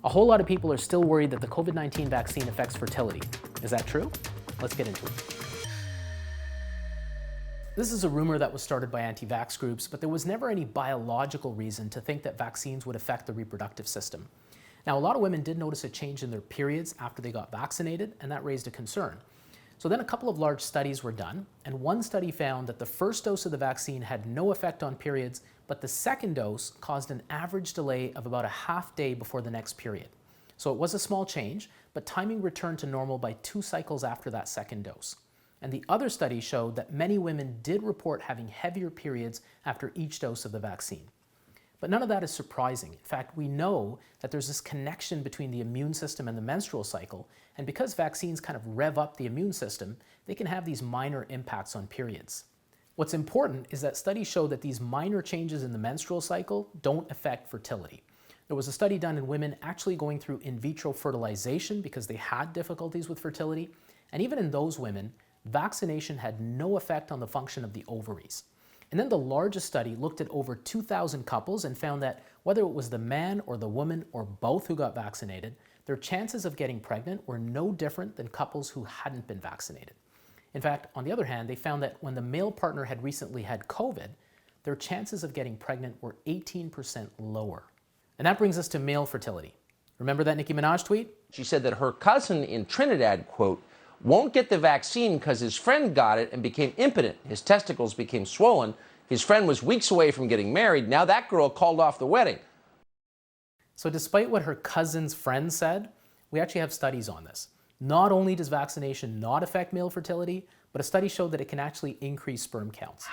A whole lot of people are still worried that the COVID-19 vaccine affects fertility. Is that true? Let's get into it. This is a rumor that was started by anti-vax groups, but there was never any biological reason to think that vaccines would affect the reproductive system. Now, a lot of women did notice a change in their periods after they got vaccinated, and that raised a concern. So then a couple of large studies were done, and one study found that the first dose of the vaccine had no effect on periods, but the second dose caused an average delay of about a half day before the next period. So it was a small change, but timing returned to normal by 2 cycles after that second dose. And the other study showed that many women did report having heavier periods after each dose of the vaccine. But none of that is surprising. In fact, we know that there's this connection between the immune system and the menstrual cycle, and because vaccines kind of rev up the immune system, they can have these minor impacts on periods. What's important is that studies show that these minor changes in the menstrual cycle don't affect fertility. There was a study done in women actually going through in vitro fertilization because they had difficulties with fertility, and even in those women, vaccination had no effect on the function of the ovaries. And then the largest study looked at over 2,000 couples and found that whether it was the man or the woman or both who got vaccinated, their chances of getting pregnant were no different than couples who hadn't been vaccinated. In fact, on the other hand, they found that when the male partner had recently had COVID, their chances of getting pregnant were 18% lower. And that brings us to male fertility. Remember that Nicki Minaj tweet? She said that her cousin in Trinidad, quote, won't get the vaccine because his friend got it and became impotent. His testicles became swollen. His friend was weeks away from getting married. Now that girl called off the wedding. So despite what her cousin's friend said, we actually have studies on this. Not only does vaccination not affect male fertility, but a study showed that it can actually increase sperm counts.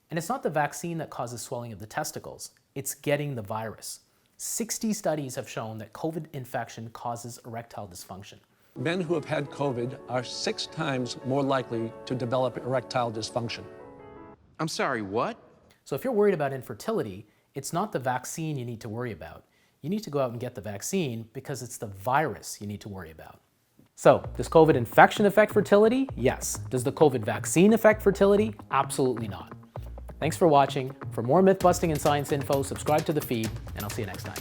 And it's not the vaccine that causes swelling of the testicles, it's getting the virus. 60 studies have shown that COVID infection causes erectile dysfunction. Men who have had COVID are 6 times more likely to develop erectile dysfunction. I'm sorry, what? So if you're worried about infertility, it's not the vaccine you need to worry about. You need to go out and get the vaccine because it's the virus you need to worry about. So, does COVID infection affect fertility? Yes. Does the COVID vaccine affect fertility? Absolutely not. Thanks for watching. For more myth busting and science info, subscribe to the feed, and I'll see you next time.